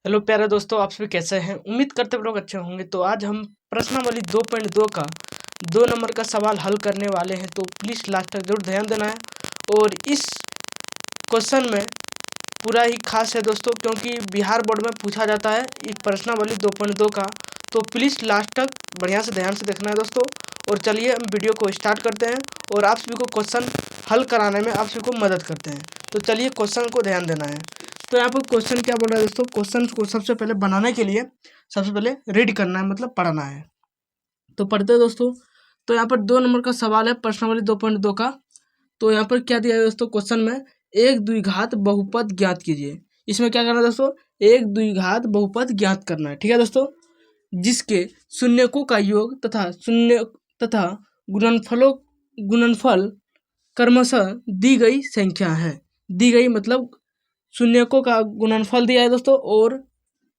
Hello प्यारे दोस्तों, आप सभी कैसे हैं। उम्मीद करते हैं लोग अच्छे होंगे। तो आज हम प्रश्नावली 2.2 का 2 नंबर का सवाल हल करने वाले हैं, तो प्लीज़ लास्ट तक जरूर ध्यान देना है। और इस क्वेश्चन में पूरा ही खास है दोस्तों, क्योंकि बिहार बोर्ड में पूछा जाता है इस प्रश्नावली 2.2 का। तो प्लीज़ लास्ट तक बढ़िया से ध्यान से देखना है दोस्तों। और चलिए हम वीडियो को स्टार्ट करते हैं और आप सभी को क्वेश्चन हल कराने में आप सभी को मदद करते हैं। तो चलिए क्वेश्चन को ध्यान देना है। तो यहाँ पर क्वेश्चन क्या बोल रहा है दोस्तों, क्वेश्चन को सबसे पहले बनाने के लिए सबसे पहले रीड करना है, मतलब पढ़ना है। तो पढ़ते हैं दोस्तों। तो यहाँ पर 2 नंबर का सवाल है प्रश्नावली 2.2 का। तो यहाँ पर क्या दिया है दोस्तों, क्वेश्चन में एक द्विघात बहुपद ज्ञात कीजिए। इसमें क्या करना है दोस्तों, एक द्विघात बहुपद ज्ञात करना है, ठीक है दोस्तों, जिसके शून्यकों का योग तथा गुणनफल क्रमशः दी गई संख्या है। दी गई मतलब शून्यकों का गुणनफल दिया है दोस्तों, और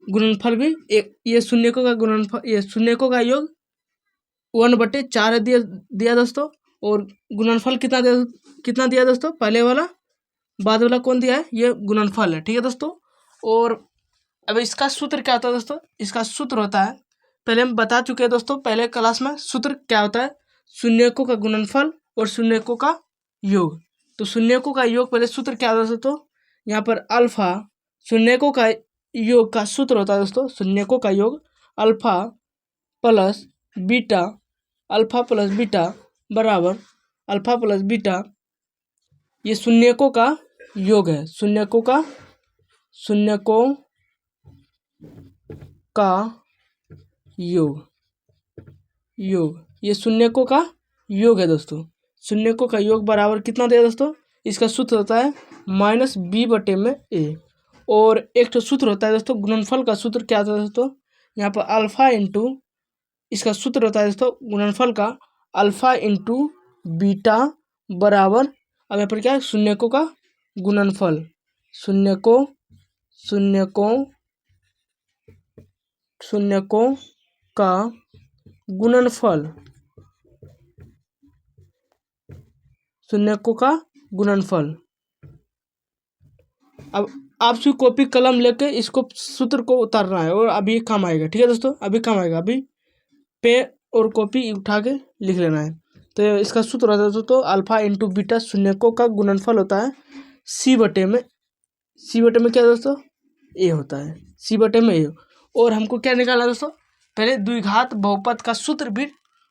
गुणनफल भी एक, ये शून्यकों का गुणनफल, ये शून्यकों का योग 1/4 दिया दोस्तों। और गुणनफल कितना दिया दोस्तों, पहले वाला, बाद वाला कौन दिया है, ये गुणनफल है, ठीक है दोस्तों। और अब इसका सूत्र क्या होता है दोस्तों, इसका सूत्र होता है, पहले हम बता चुके हैं दोस्तों पहले क्लास में। सूत्र क्या होता है, शून्यकों का गुणनफल और शून्यकों का योग। तो शून्यकों का योग पहले सूत्र क्या होता है दोस्तों, यहाँ पर अल्फा शून्यकों का योग का सूत्र होता है दोस्तों, शून्यकों का योग alpha plus beta, alpha plus beta बराबर अल्फा प्लस बीटा, ये शून्यकों का योग है। शून्यकों का योग ये शून्यकों का योग है दोस्तों। शून्यकों का योग बराबर कितना दिया दोस्तों, इसका सूत्र होता है -b/a। और एक तो सूत्र होता है दोस्तों गुणनफल का सूत्र क्या होता है दोस्तों, यहाँ पर अल्फा इंटू, इसका सूत्र होता है दोस्तों गुणनफल का अल्फा इंटू बीटा बराबर, अब यहाँ पर क्या है, शून्यकों का गुणनफल, शून्यकों का गुणनफल, शून्यकों का गुणनफल। अब आप सभी कॉपी कलम लेके इसको सूत्र को उतारना है, और अभी काम आएगा, ठीक है दोस्तों, अभी काम आएगा। अभी पे और कॉपी उठा के लिख लेना है। तो इसका सूत्र होता है दोस्तों अल्फा इंटू बीटा, शून्यकों का गुणनफल होता है C/में क्या दोस्तों, ए होता है, C/में ए। और हमको क्या निकालना है दोस्तों, पहले द्विघात बहुपद का सूत्र भी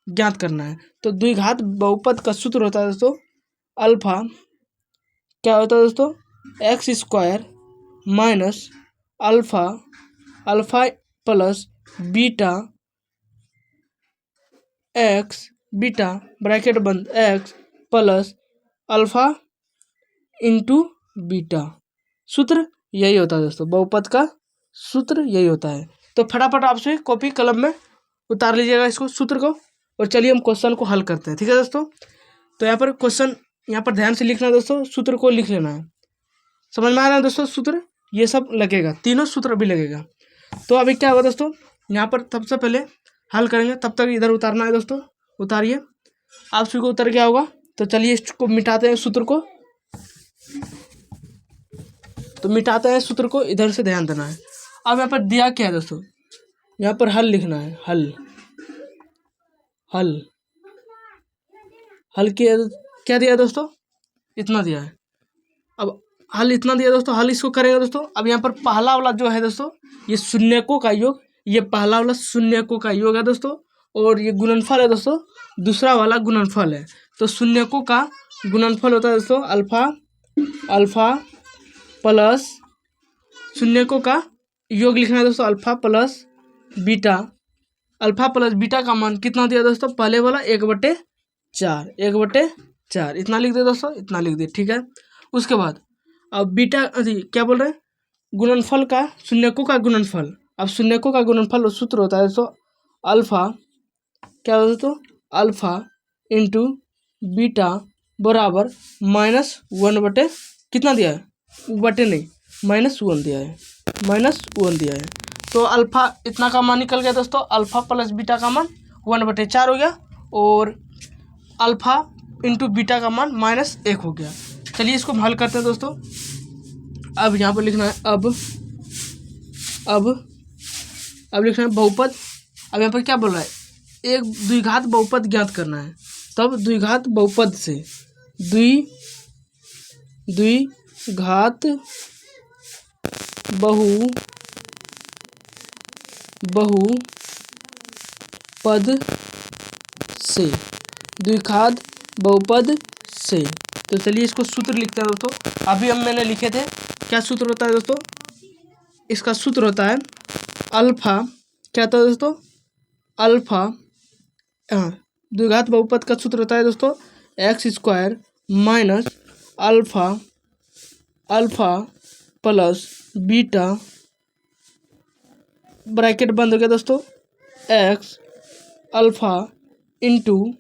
ज्ञात करना है। तो द्विघात बहुपद का सूत्र होता है दोस्तों अल्फा, क्या होता है दोस्तों, x² minus alpha plus beta x, beta bracket बंद x plus alpha into beta. सूत्र यही होता है दोस्तों, बहुपद का सूत्र यही होता है। तो फटाफट आपसे कॉपी कलम में उतार लीजिएगा इसको, सूत्र को, और चलिए हम क्वेश्चन को हल करते हैं, ठीक है दोस्तों। तो यहाँ पर क्वेश्चन, यहाँ पर ध्यान से लिखना है दोस्तों, सूत्र को लिख लेना है। समझ में आ रहा है दोस्तों, सूत्र ये सब लगेगा, तीनों सूत्र भी लगेगा। तो अभी क्या होगा दोस्तों, यहाँ पर सबसे पहले हल करेंगे, तब तक इधर उतारना है दोस्तों, उतारिए। आप सभी को उतर गया होगा, तो चलिए इसको मिटाते हैं सूत्र को। तो मिटाते हैं सूत्र को, इधर से ध्यान देना है। अब यहाँ पर दिया क्या है दोस्तों, यहाँ पर हल लिखना है, हल क्या दिया है दोस्तों, इतना दिया है। अब हल इतना दिया दोस्तों, हल इसको करेंगे दोस्तों। अब यहाँ पर पहला वाला जो है दोस्तों, ये शून्यकों का योग, ये पहला वाला शून्यकों का योग है दोस्तों, और ये गुणनफल है दोस्तों, दूसरा वाला गुणनफल है। तो शून्यकों का गुणनफल होता है दोस्तों अल्फा प्लस, शून्यकों का योग लिखना है दोस्तों alpha plus beta. Alpha plus beta का मान कितना दिया दोस्तों, पहले वाला 1/4, इतना लिख दे दोस्तों, इतना लिख दे, ठीक है। उसके बाद अब बीटा क्या बोल रहे हैं, गुणनफल का, शून्यकों का गुणनफल। अब शून्यकों का गुणनफल सूत्र होता है दोस्तों अल्फा, क्या होता है दोस्तों, अल्फा इंटू बीटा बराबर -1 कितना दिया है, बटे नहीं, -1 दिया है, -1 दिया है। तो अल्फा इतना का मान निकल गया दोस्तों, अल्फा प्लस बीटा का मान 1/4 हो गया, और अल्फा इंटू बीटा का मान -1 हो गया। चलिए इसको हम हल करते हैं दोस्तों। अब यहाँ पर लिखना है, अब अब लिखना है बहुपद। अब यहाँ पर क्या बोल रहा है, एक द्विघात बहुपद ज्ञात करना है। तब द्विघात बहुपद से द्विघात बहुपद से, द्विघात बहुपद से। तो चलिए इसको सूत्र लिखते हैं दोस्तों। अभी हम मैंने लिखे थे, क्या सूत्र होता है दोस्तों, इसका सूत्र होता है अल्फा, क्या होता है दोस्तों, अल्फा, हाँ, द्विघात बहुपद का सूत्र होता है दोस्तों x square minus alpha plus beta, bracket बंद हो गया दोस्तों, x alpha into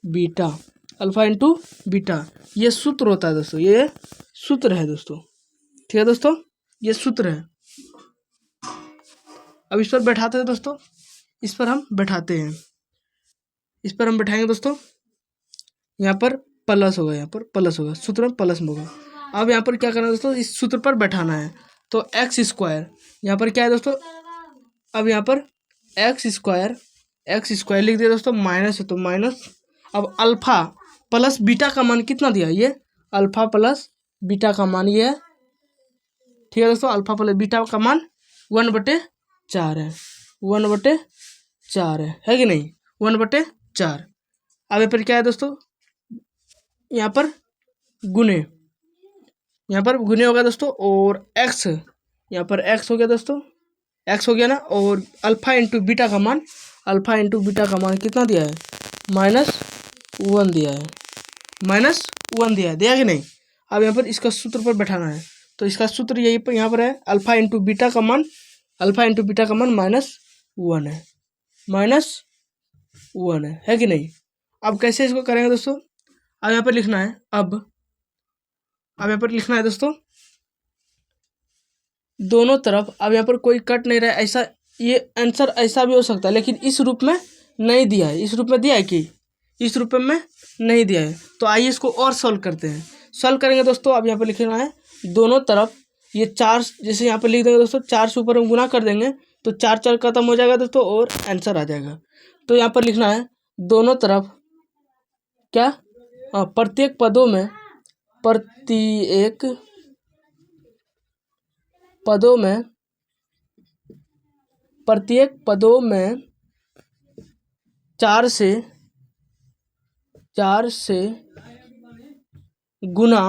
beta, alpha into beta. ये सूत्र होता है दोस्तों, ये सूत्र है दोस्तों, ठीक है दोस्तों, ये सूत्र है। अब इस पर बैठाते हैं दोस्तों, इस पर हम बैठाते हैं, इस पर हम बैठाएंगे दोस्तों। यहाँ पर प्लस होगा, यहाँ पर प्लस होगा, सूत्र में प्लस होगा। अब यहाँ पर क्या करना है दोस्तों, इस सूत्र पर बैठाना है। तो एक्स स्क्वायर, यहाँ पर क्या है दोस्तों, अब यहाँ पर एक्स स्क्वायर लिख दिया दोस्तों, माइनस है तो माइनस। अब अल्फा प्लस बीटा का मान कितना दिया, ये अल्फा प्लस बीटा का मान ये है, ठीक है दोस्तों। अल्फा प्लस बीटा का मान 1/4 है, 1/4 है कि नहीं, 1/4। अब यहाँ पर क्या है दोस्तों, यहाँ पर गुने, यहाँ पर गुने होगा दोस्तों, और एक्स, यहाँ पर एक्स हो गया दोस्तों, एक्स हो गया ना, और अल्फा इंटू बीटा का मान, अल्फा इंटू बीटा का मान कितना दिया है, -1 दिया है, -1 दिया कि नहीं। अब यहाँ पर इसका सूत्र पर बैठाना है। तो इसका सूत्र यही पर यहाँ पर है, अल्फा इंटू बीटा का मान -1 है, -1 है कि नहीं। अब कैसे इसको करेंगे दोस्तों, अब यहाँ पर लिखना है, अब यहाँ पर लिखना है दोस्तों दोनों तरफ। अब यहाँ पर कोई कट नहीं रहा है, ऐसा ये आंसर ऐसा भी हो सकता है, लेकिन इस रूप में नहीं दिया है, इस रूप में दिया है कि इस रूप में नहीं दिया है। तो आइए इसको और सॉल्व करते हैं। सॉल्व करेंगे दोस्तों, अब यहाँ पर लिखना है दोनों तरफ, ये 4 जैसे यहाँ पर लिख देंगे दोस्तों, 4 से ऊपर हम गुना कर देंगे तो 4 खत्म हो जाएगा दोस्तों और आंसर आ जाएगा। तो यहाँ पर लिखना है दोनों तरफ क्या, प्रत्येक पदों में 4 से गुना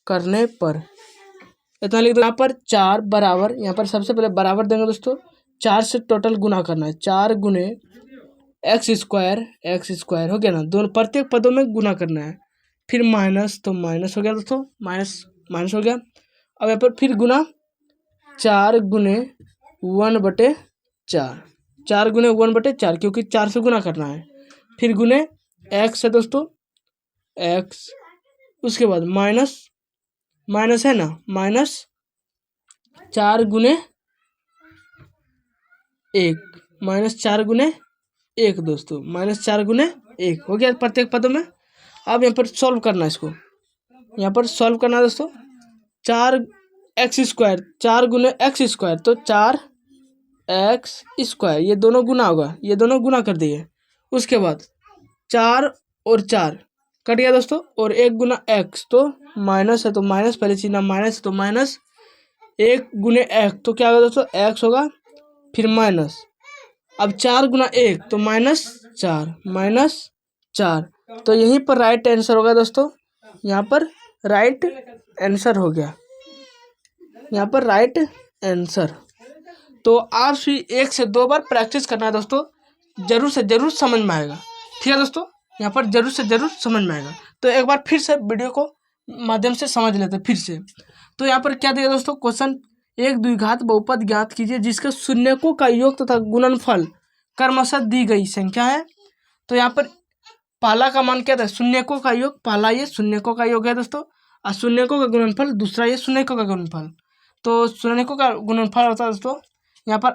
करने पर इतना लिख दो। यहाँ पर 4 बराबर, यहाँ पर सबसे पहले बराबर देंगे दोस्तों, 4 से टोटल गुना करना है, 4 गुने एक्स स्क्वायर हो गया ना, दोनों प्रत्येक पदों में गुना करना है। फिर माइनस, तो माइनस हो गया दोस्तों, माइनस हो गया। अब यहाँ पर फिर गुना 4 गुने 1/4, 4 गुने 1/4, क्योंकि 4 से गुना करना है। फिर गुने एक्स है दोस्तों, एक्स, उसके बाद माइनस है ना, -4 गुने 1, -4 गुने 1 दोस्तों, -4 गुने 1 हो गया प्रत्येक पदों में। अब यहाँ पर सॉल्व करना है इसको, यहाँ पर सॉल्व करना है दोस्तों, 4 गुने एक्स स्क्वायर, तो 4x², ये दोनों गुना होगा, ये दोनों गुना कर दिए। उसके बाद 4 और 4 कट गया दोस्तों, और 1 गुना एक्स, तो माइनस है तो माइनस, पहले चिन्ह माइनस है तो माइनस, 1 गुने एक्स तो क्या होगा दोस्तों, एक्स होगा, फिर माइनस। अब 4 गुना 1 तो -4, तो यहीं पर राइट आंसर होगा दोस्तों, यहाँ पर राइट आंसर हो गया, यहाँ पर राइट आंसर। तो आप भी 1 से 2 बार प्रैक्टिस करना है दोस्तों, जरूर से जरूर समझ में आएगा, ठीक है दोस्तों, यहाँ पर जरूर से जरूर समझ में आएगा। तो एक बार फिर से वीडियो को माध्यम से समझ लेते हैं फिर से। तो यहाँ पर क्या दिया दोस्तों, क्वेश्चन, एक द्विघात बहुपद ज्ञात कीजिए जिसके शून्यकों का योग तथा गुणनफल क्रमशः दी गई संख्या है। तो यहाँ पर पहला का मान क्या था, शून्यकों का योग, पहला ये शून्यकों का योग है दोस्तों, और शून्यकों का गुणनफल दूसरा ये शून्यकों का गुणनफल। तो शून्यकों का गुणनफल होता है दोस्तों यहाँ पर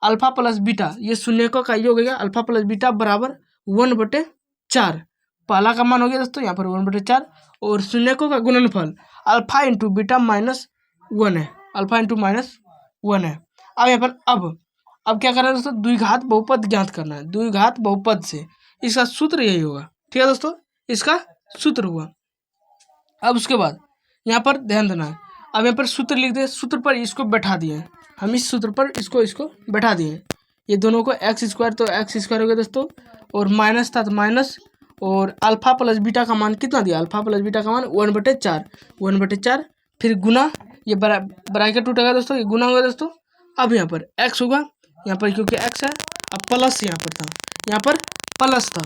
अल्फा प्लस बीटा, ये शून्यकों का योग हो गया अल्फा प्लस बीटा बराबर 1/4। पहला का मान हो गया दोस्तों यहाँ पर 1/4 और शून्यकों का गुणनफल अल्फा इंटू बीटा -1 है, अल्फा इंटू -1 है। अब यहाँ पर अब क्या करना है दोस्तों, द्विघात बहुपद ज्ञात करना है। द्विघात बहुपद से इसका सूत्र यही होगा, ठीक है दोस्तों, इसका सूत्र हुआ। अब उसके बाद यहाँ पर ध्यान देना है, अब यहाँ पर सूत्र लिख दे, सूत्र पर इसको बैठा दिए हम, इस सूत्र पर इसको बैठा दिए। ये दोनों को x² तो x² हो गया दोस्तों, और माइनस था तो माइनस, और अल्फा प्लस बीटा का मान कितना दिया, अल्फा प्लस बीटा का मान 1/4, फिर गुना, ये ब्रैकेट टूटेगा दोस्तों, ये गुना होगा दोस्तों। अब यहाँ पर x होगा, यहाँ पर क्योंकि x है, अब प्लस यहाँ पर था, यहाँ पर प्लस था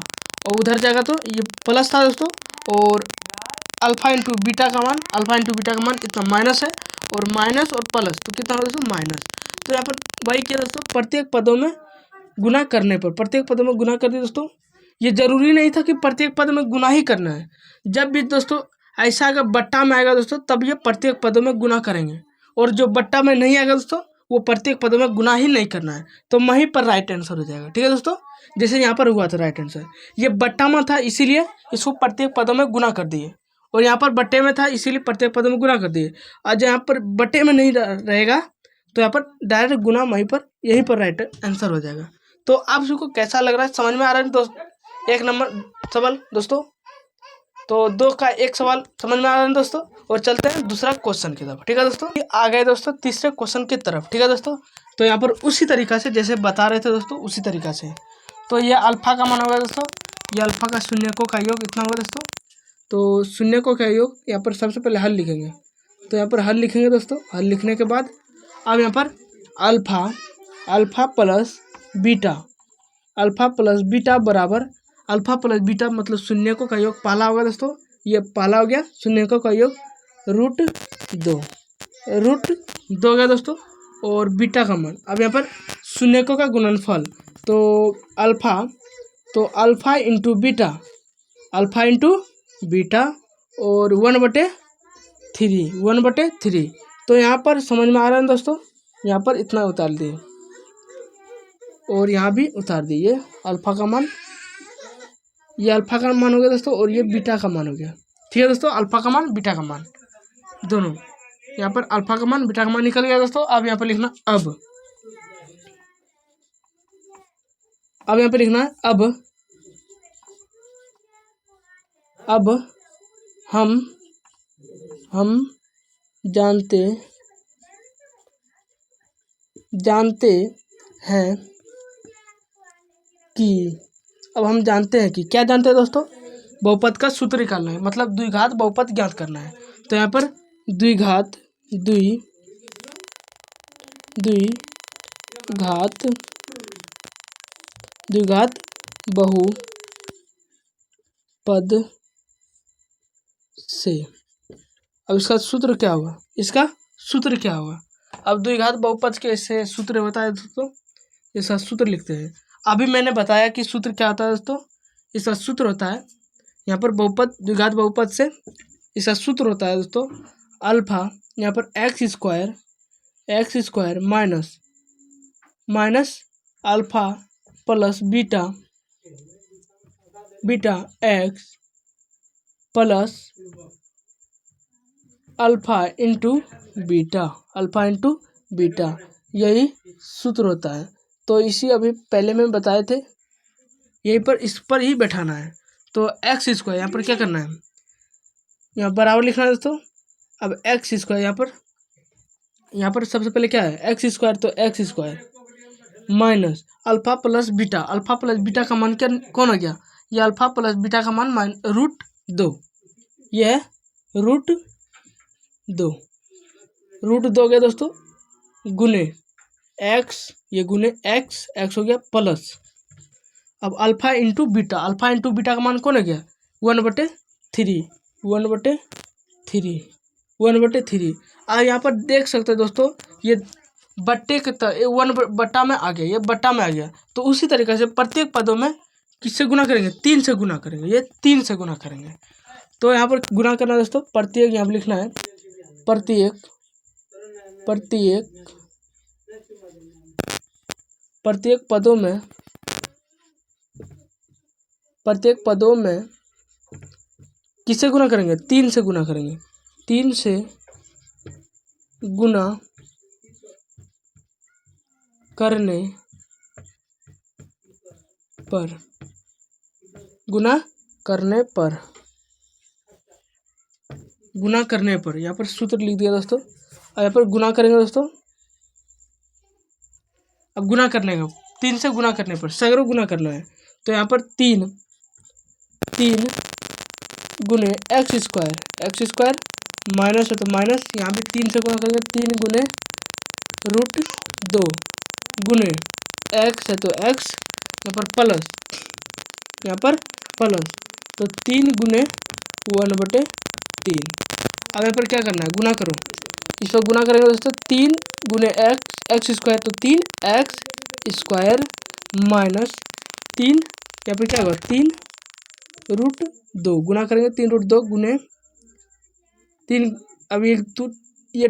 और उधर जाएगा तो ये प्लस था दोस्तों, और अल्फा इंटू बीटा का मान इतना माइनस है, और माइनस और प्लस तो कितना होगा दोस्तों माइनस। तो यहाँ पर वही किया दोस्तों, प्रत्येक पदों में गुना करने पर, प्रत्येक पदों में गुना कर दिया दोस्तों। ये जरूरी नहीं था कि प्रत्येक पद में गुना ही करना है, जब भी दोस्तों ऐसा अगर बट्टा में आएगा दोस्तों तब ये प्रत्येक पदों में गुना करेंगे, और जो बट्टा में नहीं आएगा दोस्तों वो प्रत्येक पदों में गुना ही नहीं करना है, तो वहीं पर राइट आंसर हो जाएगा, ठीक है दोस्तों। जैसे यहाँ पर हुआ था राइट आंसर, ये बट्टा में था इसीलिए इसको प्रत्येक पदों में गुना कर दिए, और यहाँ पर बट्टे में था इसीलिए प्रत्येक पदों में गुना कर दिए। और यहाँ पर बट्टे में नहीं रहेगा तो यहाँ पर डायरेक्ट गुना वहीं पर, यहीं पर राइट आंसर हो जाएगा। तो आप सबको कैसा लग रहा है, समझ में आ रहा है दोस्त? 1 नंबर सवाल दोस्तों, तो 2 का 1 सवाल समझ में आ रहा है दोस्तों। और चलते हैं दूसरा क्वेश्चन की तरफ, ठीक है दोस्तों। आ गए दोस्तों तीसरे क्वेश्चन की तरफ, ठीक है दोस्तों। तो यहाँ पर उसी तरीका से जैसे बता रहे थे दोस्तों, उसी तरीका से, तो ये अल्फा का मान होगा दोस्तों, ये अल्फा का शून्यकों का योग इतना होगा दोस्तों। तो शून्यकों का योग यहाँ पर सबसे पहले हल लिखेंगे, तो यहाँ पर हल लिखेंगे दोस्तों। हल लिखने के बाद अब यहाँ पर अल्फा प्लस बीटा बराबर, अल्फा प्लस बीटा मतलब शून्यकों का योग पहला होगा दोस्तों, ये पहला हो गया, शून्यकों का योग √2 हो गया दोस्तों, और बीटा का मान। अब यहाँ पर शून्यकों का गुणनफल, तो अल्फा इंटू बीटा और 1/3। तो यहाँ पर समझ में आ रहा है दोस्तों, यहाँ पर इतना उतार दिए और यहाँ भी उतार दिए, ये अल्फा का मान हो गया दोस्तों, और ये बीटा का मान हो गया, ठीक है दोस्तों। अल्फा का मान बीटा का मान दोनों, यहाँ पर अल्फा का मान बीटा का मान निकल गया दोस्तों। अब यहाँ पर लिखना अब यहाँ पे लिखना है अब हम जानते हैं कि, अब हम जानते हैं कि क्या जानते हैं दोस्तों, बहुपद का सूत्र निकालना है, मतलब द्विघात बहुपद ज्ञात करना है। तो यहाँ पर द्विघात बहुपद से, अब इसका सूत्र क्या होगा, अब द्विघात बहुपद के ऐसे सूत्र होता है दोस्तों, इसका सूत्र लिखते हैं। अभी मैंने बताया कि सूत्र क्या होता है दोस्तों, इसका सूत्र होता है यहाँ पर द्विघात बहुपद से, इसका सूत्र होता है दोस्तों अल्फा, यहाँ पर x² minus alpha plus beta x plus alpha into beta, यही सूत्र होता है। तो इसी अभी पहले में बताए थे, यहीं पर इस पर ही बैठाना है। तो x² यहाँ पर क्या करना है, यहाँ बराबर लिखना है दोस्तों। अब x² यहाँ पर सबसे पहले क्या है, x² तो x² minus alpha plus beta का मान क्या कौन हो गया, ये अल्फा प्लस बीटा का मान √2, ये है √2 गया दोस्तों, गुने x, ये गुने x हो गया प्लस, अब अल्फा इंटू बीटा का मान कौन हो गया 1/3। आ यहाँ पर देख सकते हैं दोस्तों, ये बट्टे के 1/बट्टा में आ गया, ये बट्टा में आ गया। तो उसी तरीके से प्रत्येक पदों में किससे गुना करेंगे, 3 से गुना करेंगे, ये 3 से गुना करेंगे। तो यहाँ पर गुना करना दोस्तों, प्रत्येक यहाँ पर लिखना है, प्रत्येक प्रत्येक पदों में किससे गुना करेंगे? 3 से गुना करेंगे। 3 से गुना करने पर यहाँ पर सूत्र लिख दिया दोस्तों। और यहाँ पर गुना करेंगे दोस्तों। अब गुना करने का 3 से गुना करने पर सगरों गुना करना है, तो यहाँ पर 3 गुने एक्स स्क्वायर माइनस है तो माइनस, यहाँ पे 3 से गुना करेंगे 3 गुने √2 गुने एक्स है तो एक्स, यहाँ पर प्लस तो 3 गुने 1/3। अब यहाँ पर क्या करना है? गुना करो। इस पर गुना करेंगे दोस्तों 3 गुने एक्स स्क्वायर तो 3x² माइनस 3, यहाँ पर क्या होगा 3√2 गुना करेंगे 3√2 गुने 3। अब ये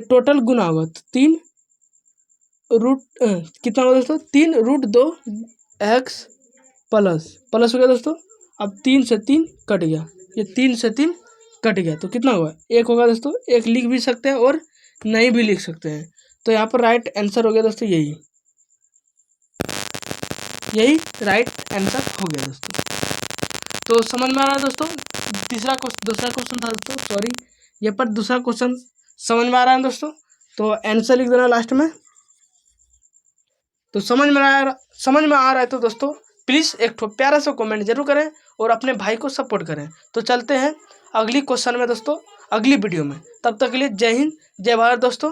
टोटल गुना होगा तो 3 कितना होगा दोस्तों? 3√2 x प्लस हो गया दोस्तों। अब 3 से 3 कट गया, ये 3 से 3 कट गया तो कितना होगा? 1 होगा दोस्तों। 1 लिख भी सकते हैं और नहीं भी लिख सकते हैं, तो यहाँ पर राइट आंसर हो गया दोस्तों यही राइट आंसर हो गया दोस्तों। तो समझ में आ रहा है दोस्तों? दूसरा क्वेश्चन था दोस्तों, सॉरी, यहाँ पर दूसरा क्वेश्चन समझ में आ रहा है दोस्तों, तो आंसर लिख देना लास्ट में। तो समझ में आ रहा है तो दोस्तों प्लीज़ एक ठो प्यारा सा कमेंट जरूर करें और अपने भाई को सपोर्ट करें। तो चलते हैं अगली क्वेश्चन में दोस्तों, अगली वीडियो में। तब तक के लिए जय हिंद, जय भारत दोस्तों।